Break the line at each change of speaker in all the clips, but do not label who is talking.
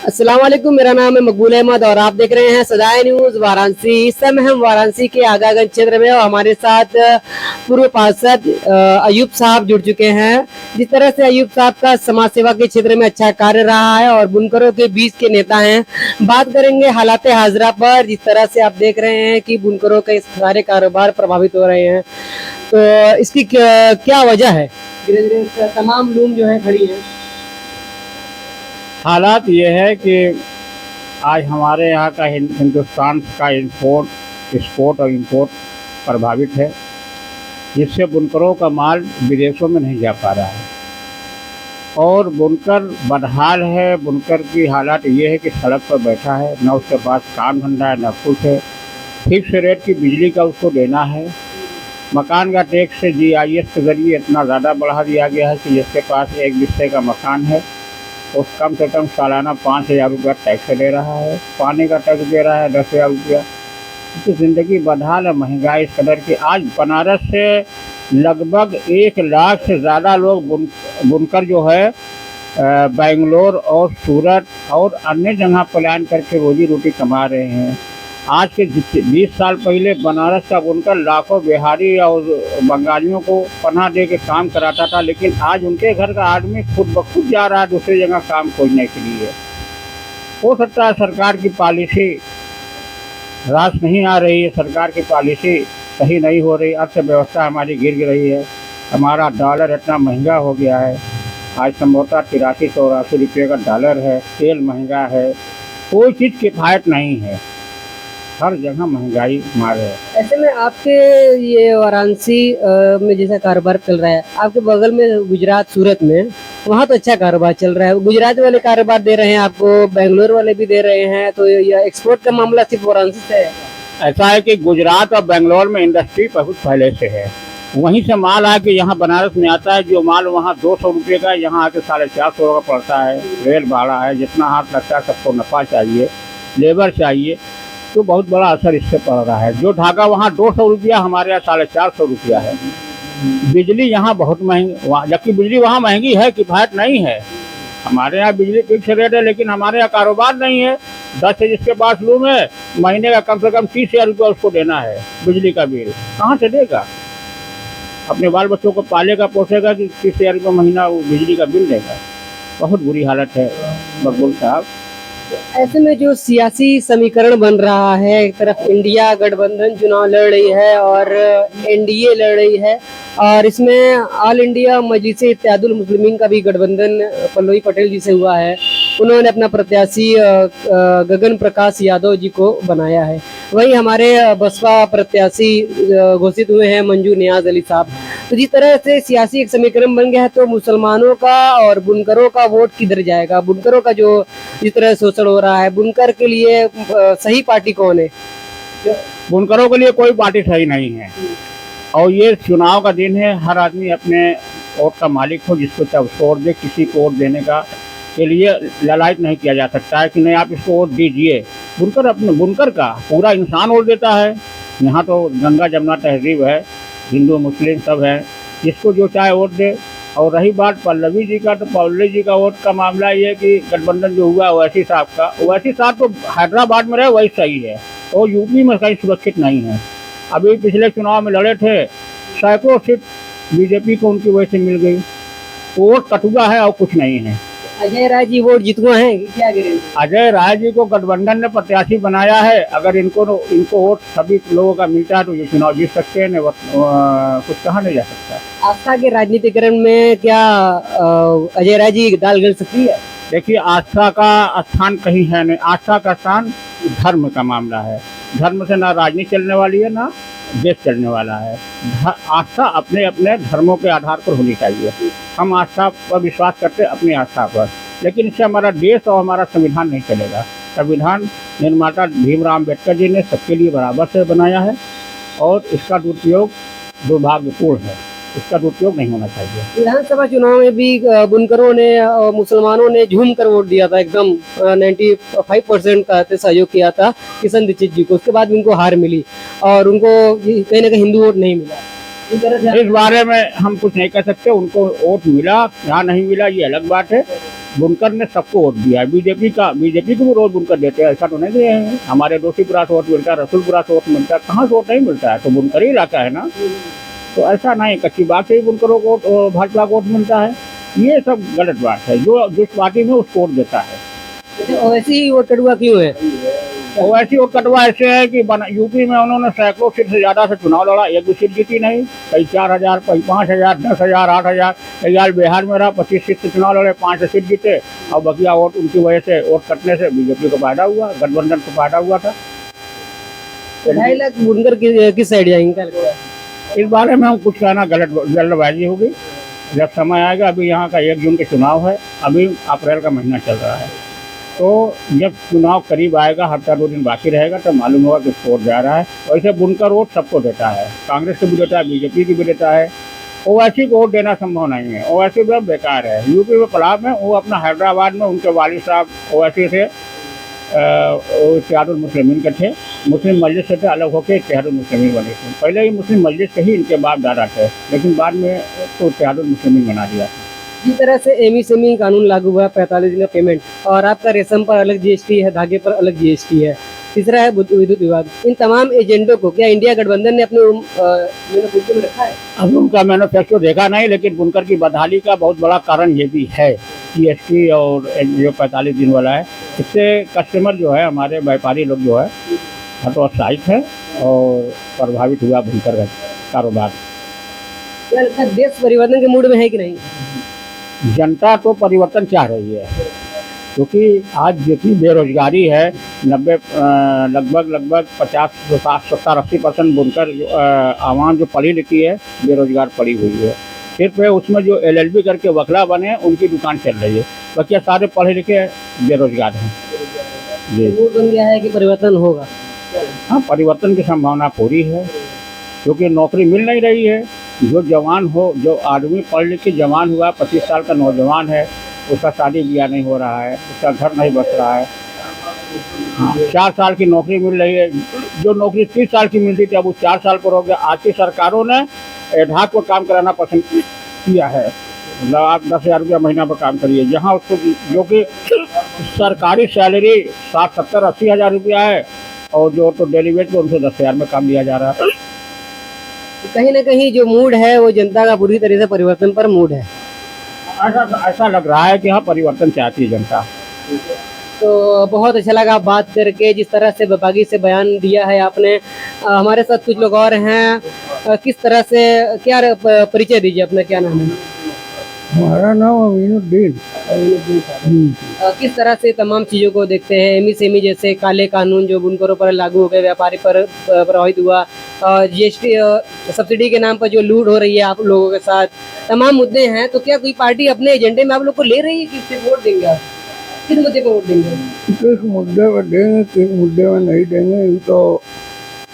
अस्सलाम वालेकुम, मेरा नाम है मकबूल अहमद और आप देख रहे हैं सदाए न्यूज वाराणसी। इस समय हम वाराणसी के आगागंज क्षेत्र में और हमारे साथ पूर्व पार्षद अयूब साहब जुड़ चुके हैं। जिस तरह से अयूब साहब का समाज सेवा के क्षेत्र में अच्छा कार्य रहा है और बुनकरों के बीच के नेता हैं। बात करेंगे हालात हाजरा पर। जिस तरह से आप देख रहे हैं कि बुनकरों के सारे कारोबार प्रभावित हो रहे हैं, तो इसकी क्या वजह है? धीरे धीरे तमाम लूम जो है खड़ी है।
हालात ये है कि आज हमारे यहाँ का हिंदुस्तान का एक्सपोर्ट और इंपोर्ट प्रभावित है, जिससे बुनकरों का माल विदेशों में नहीं जा पा रहा है और बुनकर बदहाल है। बुनकर की हालात ये है कि सड़क पर बैठा है, न उसके पास काम धंधा है न कुछ है। फिक्स रेट की बिजली का उसको देना है। मकान का टैक्स GIS के जरिए इतना ज़्यादा बढ़ा दिया गया है कि जिसके पास एक बिस्से का मकान है वो कम से कम सालाना 5,000 रुपया टैक्स दे रहा है। पानी का टैक्स दे रहा है 10,000 रुपया। तो ज़िंदगी बदहाल है, महंगाई इस कदर की। आज बनारस से लगभग 1 लाख से ज़्यादा लोग बुनकर जो है बेंगलोर और सूरत और अन्य जगह पलायन करके रोजी रोटी कमा रहे हैं। आज के 20 साल पहले बनारस का बुनकर लाखों बिहारी और बंगालियों को पनाह दे के काम कराता था, लेकिन आज उनके घर का आदमी खुद ब खुद जा रहा है दूसरी जगह काम खोजने के लिए। हो सकता है सरकार की पॉलिसी रास नहीं आ रही है, सरकार की पॉलिसी सही नहीं हो रही, अर्थव्यवस्था हमारी गिर रही है। हमारा डॉलर इतना महंगा हो गया है, आज संभवतः 83-84 रुपये का डॉलर है। तेल महंगा है, कोई चीज़ किफ़ायत नहीं है, हर जगह महंगाई मारे है।
ऐसे में आपके ये वाराणसी में जैसा कारोबार चल रहा है, आपके बगल में गुजरात सूरत में वहाँ तो अच्छा कारोबार चल रहा है। गुजरात वाले कारोबार दे रहे हैं आपको, बेंगलोर वाले भी दे रहे हैं, तो यह एक्सपोर्ट का मामला सिर्फ वाराणसी से है?
ऐसा है कि गुजरात और बेंगलोर में इंडस्ट्री बहुत पहले से है, वहीं से माल आके यहाँ बनारस में आता है। जो माल वहाँ 200 रुपये का यहाँ आके 450 का पड़ता है। रेल भाड़ा है, जितना हाथ लगता है सबको नफ़ा चाहिए, लेबर चाहिए, तो बहुत बड़ा असर इससे पड़ रहा है। जो धागा वहाँ 200 रुपया, हमारे यहाँ 450 रुपया है। बिजली यहाँ बहुत महंगी, जबकि बिजली वहाँ महंगी है, किफ़ायत नहीं है। हमारे यहाँ बिजली फिक्स रेट है, लेकिन हमारे यहाँ कारोबार नहीं है। 10 से जिसके पास लूम है, महीने का कम से कम 30,000 रुपया उसको देना है बिजली का बिल। कहाँ से देगा? अपने बाल बच्चों को पालेगा पोसेगा कि 30,000 रुपये महीना वो बिजली का बिल देगा? बहुत बुरी हालत है मकबूल साहब।
ऐसे में जो सियासी समीकरण बन रहा है, एक तरफ इंडिया गठबंधन चुनाव लड़ रही है और NDA लड़ रही है, और इसमें ऑल इंडिया मजलिस इत्तेहादुल मुस्लिमीन का भी गठबंधन पल्लवी पटेल जी से हुआ है। उन्होंने अपना प्रत्याशी गगन प्रकाश यादव जी को बनाया है। वही हमारे बसपा प्रत्याशी घोषित हुए हैं मंजूर नियाज अली साहब। तो जिस तरह से सियासी एक समीकरण बन गया है, तो मुसलमानों का और बुनकरों का वोट किधर जाएगा? बुनकरों का जो जिस तरह शोषण हो रहा है, बुनकर के लिए सही पार्टी कौन है?
बुनकरों के लिए कोई पार्टी सही नहीं है, और ये चुनाव का दिन है। हर आदमी अपने वोट का मालिक हो, जिसको चाहे उसको वोट दे। किसी को वोट देने का के लिए ललायत नहीं किया जा सकता है कि नहीं आप इसको वोट दीजिए। बुनकर अपने बुनकर का पूरा इंसान वोट देता है। यहाँ तो गंगा जमुना तहजीब है, हिंदू मुस्लिम सब है, जिसको जो चाहे वोट दे। और रही बात पल्लवी जी का, तो पल्लवी जी का वोट का मामला ये है कि गठबंधन जो हुआ ओवैसी साहब का, ओवैसी साहब तो हैदराबाद में रहे वही सही है, और यूपी में कहीं सुरक्षित नहीं है। अभी पिछले चुनाव में लड़े थे, सैकड़ों सीट बीजेपी को उनकी वजह से मिल गई। वोट कटुआ है और कुछ नहीं है।
अजय राय जी वोट जितवा है, क्या करेंगे?
अजय राय जी को गठबंधन ने प्रत्याशी बनाया है। अगर इनको वोट सभी लोगों का मिलता है तो ये चुनाव जीत सकते हैं, कुछ कहा नहीं जा सकता।
आस्था के राजनीतिकरण में क्या अजय राय जी दाल गल सकती है?
देखिए, आस्था का स्थान कहीं है नहीं। आस्था का स्थान धर्म का मामला है। धर्म से ना राजनीति चलने वाली है ना देश चलने वाला है। आस्था अपने अपने धर्मों के आधार पर होनी चाहिए। हम आस्था पर विश्वास करते हैं, अपनी आस्था पर, लेकिन इससे हमारा देश और हमारा संविधान नहीं चलेगा। संविधान निर्माता भीमराव अम्बेडकर जी ने सबके लिए बराबर से बनाया है, और इसका दुरुपयोग दुर्भाग्यपूर्ण है। इसका दुरुपयोग नहीं होना चाहिए।
विधानसभा चुनाव में भी बुनकरों ने और मुसलमानों ने झूम कर वोट दिया था, एकदम 95% का सहयोग किया था किशन दीक्षित जी को। उसके बाद उनको हार मिली और उनको कहीं ना कहीं हिंदू वोट नहीं मिला।
इस बारे में हम कुछ नहीं कह सकते। उनको वोट मिला या नहीं मिला ये अलग बात है, बुनकर ने सबको वोट दिया है। बीजेपी को भी रोज बुनकर देते हैं, ऐसा तो नहीं है। हमारे दोषीपुरा से वोट मिलता है, रसूलपुरा से वोट मिलता है, कहाँ से वोट नहीं मिलता है, तो बुनकर ही इलाका है ना। तो ऐसा नहीं कच्ची बात से ही बुनकरों को भाजपा को वोट मिलता है, ये सब गलत बात है। जो जिस पार्टी में उसको वोट देता है।
वैसे ही वोट कटुआ क्यों है?
ओवैसी वोट कटवा ऐसे है कि यूपी में उन्होंने सैकड़ों सीट से ज्यादा से चुनाव लड़ा, एक भी सीट जीती नहीं। कई 4,000, कई 5,000, 10,000, 8,000। फिलहाल बिहार में रहा 25 सीट से चुनाव लड़े, 5 सीट जीते, और बकिया वोट उनकी वजह से वोट कटने से बीजेपी को फायदा हुआ, गठबंधन को फायदा हुआ था।
2.5 लाख बुनकर किस साइड जाएंगे क्या लगता है?
इस बारे में हम कुछ कहना जल्दबाजी होगी। जब समय आएगा, अभी यहाँ का 1 जून के चुनाव है, अभी अप्रैल का महीना चल रहा है, तो जब चुनाव करीब आएगा, हफ्ता 2 दिन बाकी रहेगा, तो मालूम होगा कि वोट जा रहा है। वैसे बुनकर वोट सबको देता है, कांग्रेस को भी देता है, बीजेपी की भी देता है। ओवैसी को वोट देना संभव नहीं है, ओवैसी भी बेकार है। यूपी में पलाव में वो अपना हैदराबाद में उनके वालिद साहब ओवैसी थे, इत्तेहादुल मुस्लिमीन के थे, मुस्लिम मजलिस से थे, अलग होकर इत्तेहादुल मुस्लिमीन बने थे। पहले ही मुस्लिम मजलिस से ही इनके बाप दादा थे, लेकिन बाद में तो इत्तेहादुल मुस्लिमीन बना दिया।
जिस तरह से एमएसएमई कानून लागू हुआ, 45 दिन का पेमेंट, और आपका रेशम पर अलग जीएसटी है, धागे पर अलग जीएसटी है, तीसरा है विद्युत विभाग, इन तमाम एजेंडों को क्या इंडिया गठबंधन ने अपने मैनिफेस्टो में रखा है?
अब उनका मैनिफेस्टो देखा नहीं, लेकिन बुनकर की बदहाली का बहुत बड़ा कारण ये भी है, जीएसटी और जो 45 दिन वाला है। इससे कस्टमर जो है, हमारे व्यापारी लोग जो है, हतोत्साहित है और प्रभावित हुआ बुनकर का कारोबार।
क्या लगता है देश परिवर्तन के मूड में है कि नहीं?
जनता तो परिवर्तन चाह रही है, क्योंकि आज जितनी बेरोजगारी है, लगभग 50-70-80% बुनकर आवाम जो पढ़ी लिखी है, बेरोजगार पड़ी हुई है। सिर्फ उसमें जो LLB करके वकला बने, उनकी दुकान चल रही है, बाकी सारे पढ़े लिखे बेरोजगार हैं। जी,
मूड बन गया है कि परिवर्तन होगा?
हाँ, परिवर्तन की संभावना पूरी है, क्योंकि नौकरी मिल नहीं रही है। जो जवान हो, जो आदमी पढ़ लिख के जवान हुआ, 25 साल का नौजवान है, उसका शादी ब्याह नहीं हो रहा है, उसका घर नहीं बच रहा है। हाँ, 4 साल की नौकरी मिल रही है, जो नौकरी 30 साल की मिलती थी, अब वो 4 साल पर हो गया। आज की सरकारों ने एडहाक पर काम कराना पसंद किया है, मतलब आप 10,000 रुपया महीना पर काम करिए, जहाँ उसको जो कि सरकारी सैलरी 60-70-80 हज़ार रुपया है, और जो तो डेली वेज पर उनको 10,000 में काम दिया जा रहा है।
कहीं ना कहीं जो मूड है वो जनता का पूरी तरह से परिवर्तन पर मूड है।
ऐसा लग रहा है कि हाँ, परिवर्तन चाहती है जनता।
तो बहुत अच्छा लगा बात करके, जिस तरह से विभागी से बयान दिया है आपने। हमारे साथ कुछ लोग और हैं, किस तरह से, क्या परिचय दीजिए अपना, क्या नाम है?
हमारा नाम अमीनुद्दीन।
किस तरह से तमाम चीज़ों को देखते हैं? एमएसएमई जैसे काले कानून जो बुनकरों पर लागू हो गए, व्यापारी पर प्रभावित हुआ, जीएसटी सब्सिडी के नाम पर जो लूट हो रही है आप लोगों के साथ, तमाम मुद्दे हैं। तो क्या कोई पार्टी अपने एजेंडे में आप लोग को ले रही है? किससे वोट देंगे आप? किस मुद्दे पर वोट देंगे?
किस मुद्दे पर देंगे, किस मुद्दे में नहीं देंगे, तो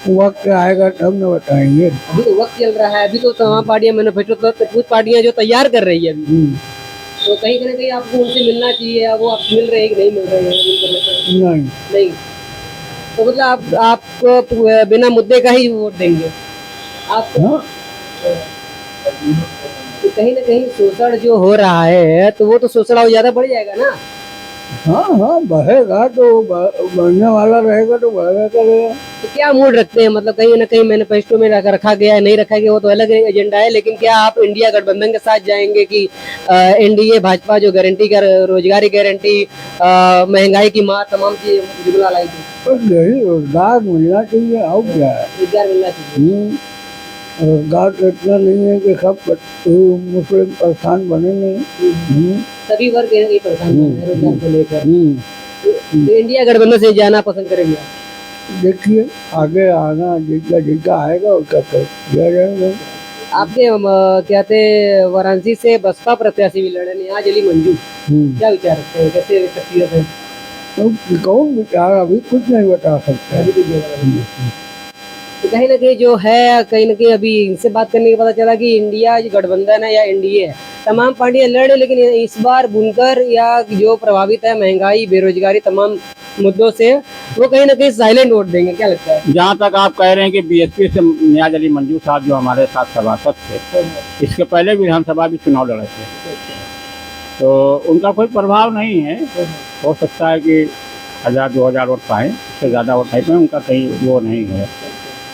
वक्त आएगा तब न बताएंगे।
अभी तो वक्त चल रहा है, अभी तो तमाम पार्टियां मैनिफेस्टो, कुछ पार्टियां जो तैयार कर रही है अभी, तो कहीं ना कहीं आपको उनसे मिलना चाहिए। वो आप मिल रहे हैं कि नहीं मिल रहे हैं? नहीं। तो मतलब आपको बिना मुद्दे का ही वोट देंगे आप? तो कहीं ना कहीं शोषण जो हो रहा है, तो वो तो शोषण और ज्यादा बढ़ जाएगा ना?
हाँ, बढ़ेगा तो बढ़ने वाला रहेगा तो बढ़ेगा करेगा।
तो क्या मूड रखते हैं, मतलब कहीं ना कहीं मैनिफेस्टो में रखा गया है, नहीं रखा गया वो तो अलग एजेंडा है, लेकिन क्या आप इंडिया गठबंधन के साथ जाएंगे कि एनडीए भाजपा जो गारंटी कर, रोजगारी गारंटी, महंगाई की मार, तमाम चीज जुमला लाएगी?
तो यही रोजगार मिलना चाहिए, और क्या है?
रोजगार मिलना चाहिए।
रोजगार तो इतना नहीं है कि सब मुस्लिम परेशान बने नहीं,
सभी वर्ग यही परेशान है रोजगार को लेकर। तो इंडिया गठबंधन से जाना पसंद करेंगे आप?
देखिए आगे आना, जिसका आएगा उसका किया जाएगा।
आपके क्या थे, वाराणसी से बसपा प्रत्याशी भी लड़े हैं आज, अली मंजू, क्या विचार रखते हैं, कैसे शख्सियत है?
तो कौन विचार, अभी कुछ नहीं बता सकता।
तो कहीं ना कहीं जो है, कहीं ना कहीं अभी इनसे बात करने के पता चला कि इंडिया गठबंधन है या एनडीए है, तमाम पार्टियां लड़े, लेकिन इस बार बुनकर या जो प्रभावित है महंगाई, बेरोजगारी, तमाम मुद्दों से, वो कहीं ना कहीं साइलेंट वोट देंगे। क्या लगता है?
जहाँ तक आप कह रहे हैं कि बीएसपी से नियाज अली मंजू साहब जो हमारे साथ सभासद थे, इसके पहले विधानसभा भी चुनाव लड़े थे, तो उनका कोई प्रभाव नहीं है। हो सकता है कि 1000-2000 वोट पाएँ, उससे ज़्यादा वोट नहीं पाएँ, उनका कहीं वो नहीं है।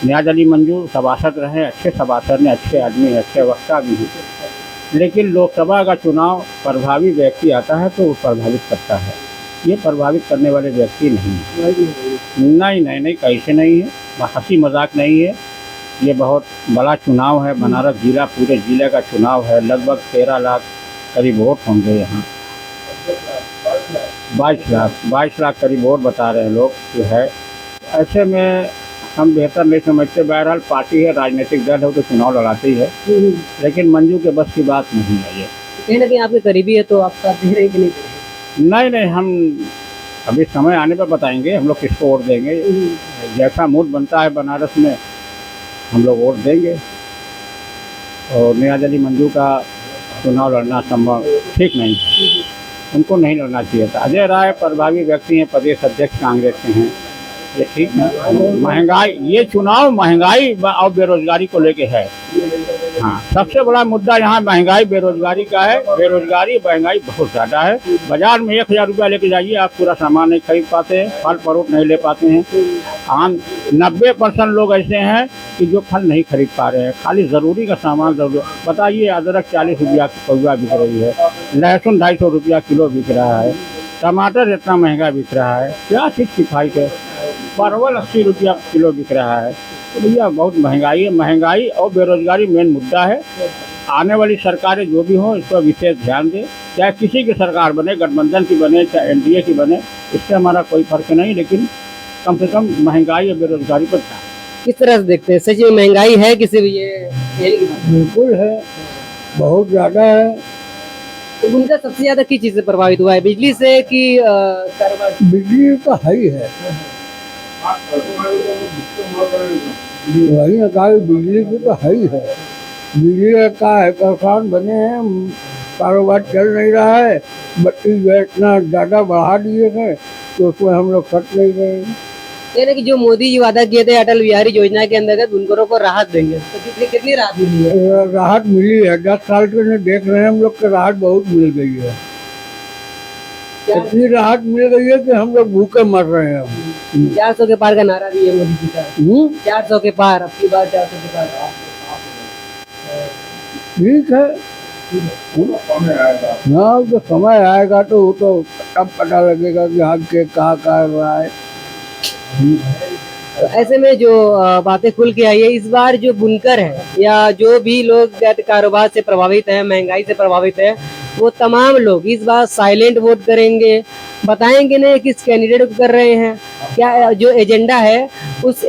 नियाज़ अली मंजू सभासद रहे, अच्छे सभासद हैं, अच्छे आदमी हैं, अच्छे वक्ता भी हैं, लेकिन लोकसभा का चुनाव प्रभावी व्यक्ति आता है तो वो प्रभावित करता है। ये प्रभावित करने वाले व्यक्ति नहीं है। नहीं, कैसे नहीं है, हंसी मजाक नहीं है। ये बहुत बड़ा चुनाव है, बनारस जिला पूरे जिले का चुनाव है। लगभग 13 लाख करीब वोट होंगे यहाँ। 22 लाख करीब वोट बता रहे हैं लोग कि है। ऐसे में हम बेहतर नहीं समझते। बहरहाल पार्टी है, राजनीतिक दल है, तो चुनाव लड़ाती है, लेकिन मंजू के बस की बात नहीं है ये।
कहीं ना कहीं आपके करीबी है तो आप साथ दे रहे हैं कि नहीं?
नहीं, हम अभी समय आने पर बताएंगे हम लोग किसको वोट देंगे। जैसा मूड बनता है बनारस में हम लोग वोट देंगे। और नियाज़ अली मंजू का चुनाव लड़ना संभव ठीक नहीं है, उनको नहीं लड़ना चाहिए था। अजय राय प्रभावी व्यक्ति हैं, प्रदेश अध्यक्ष कांग्रेस के हैं, ये ठीक है। महंगाई, ये चुनाव महंगाई और बेरोजगारी को लेके है। हाँ, सबसे बड़ा मुद्दा यहाँ महंगाई बेरोजगारी का है। बेरोजगारी महंगाई बहुत ज़्यादा है। बाजार में 1000 रुपया लेके जाइए, आप पूरा सामान नहीं खरीद पाते हैं, फल फ्रूट नहीं ले पाते हैं। आम 90% लोग ऐसे हैं कि जो फल नहीं खरीद पा रहे हैं, खाली ज़रूरी का सामान ज़रूर। बताइए, अदरक 40 रुपया की पौवा बिक रही है, लहसुन 250 रुपया किलो बिक रहा है, टमाटर इतना महंगा बिक रहा है, क्या चीज़ किफ़ायत है। परवल 80 रुपया किलो बिक रहा है। तो भैया बहुत महंगाई है। महंगाई और बेरोजगारी मेन मुद्दा है। आने वाली सरकारें जो भी हों इस पर विशेष ध्यान दें। चाहे किसी की सरकार बने, गठबंधन की बने, चाहे एनडीए की बने, इससे हमारा कोई फर्क नहीं, लेकिन कम से कम महंगाई और बेरोजगारी पर ध्यान।
किस तरह से देखते हैं? सच में महंगाई है किसी भी ये?
बिल्कुल है, बहुत ज़्यादा है।
तो उनका सबसे ज्यादा किस चीज से प्रभावित हुआ है, बिजली से कि कारोबार?
बिजली का है ही है, वही ना कहा, बिजली की तो है ही है। बिजली का है, किसान बने हैं, कारोबार चल नहीं रहा है। बत्ती जो इतना ज़्यादा बढ़ा दिए थे तो उसमें हम लोग खर्च नहीं रहे।
यानी कि जो मोदी जी वादा किए थे अटल बिहारी योजना के अंतर्गत बुनकरों को राहत देंगे, तो कितनी राहत मिली है?
राहत मिली है, 10 साल के देख रहे हैं हम लोग, को राहत बहुत मिल गई है। इतनी राहत मिल गई है कि हम लोग भूखे मर रहे हैं।
400 के पार का नारा भी है मोदी जी का। 400 के पार, अब की बार 400 के पार।
ठीक है, हाँ, जो समय आएगा तो वो तो तब पता लगेगा कि हाँ के कहाँ कर रहा है।
तो ऐसे में जो बातें खुल के आई है, इस बार जो बुनकर है या जो भी लोग कारोबार से प्रभावित है, महंगाई से प्रभावित है, वो तमाम लोग इस बार साइलेंट वोट करेंगे। बताएंगे नहीं किस कैंडिडेट को कर रहे हैं, क्या जो एजेंडा है उस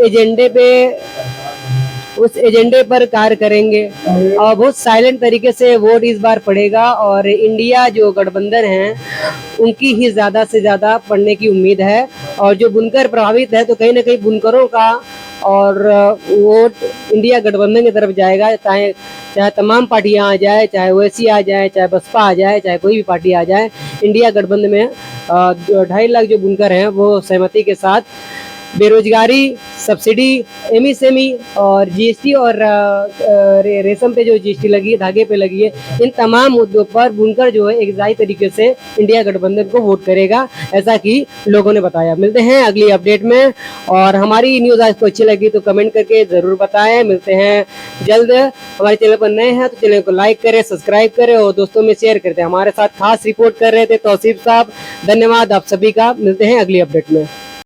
एजेंडे पर कार्य करेंगे और बहुत साइलेंट तरीके से वोट इस बार पड़ेगा। और इंडिया जो गठबंधन है उनकी ही ज़्यादा से ज़्यादा पड़ने की उम्मीद है। और जो बुनकर प्रभावित है तो कहीं ना कहीं बुनकरों का और वोट इंडिया गठबंधन की तरफ जाएगा। चाहे तमाम पार्टियां आ जाए, चाहे ओवैसी आ जाए, चाहे बसपा आ जाए, चाहे कोई भी पार्टी आ जाए, इंडिया गठबंधन में 2.5 लाख जो बुनकर हैं वो सहमति के साथ बेरोजगारी, सब्सिडी, एमएसएमई और जीएसटी और रेशम पे जो जीएसटी लगी है, धागे पे लगी है, इन तमाम मुद्दों पर बुनकर जो है एक जायज तरीके से इंडिया गठबंधन को वोट करेगा, ऐसा कि लोगों ने बताया। मिलते हैं अगली अपडेट में, और हमारी न्यूज़ आपको अच्छी लगी तो कमेंट करके ज़रूर बताएं। मिलते हैं जल्द। हमारे चैनल पर नए हैं तो चैनल को लाइक करें, सब्सक्राइब करें और दोस्तों में शेयर करते हैं। हमारे साथ खास रिपोर्ट कर रहे थे तौसीफ साहब, धन्यवाद आप सभी का। मिलते हैं अगली अपडेट में।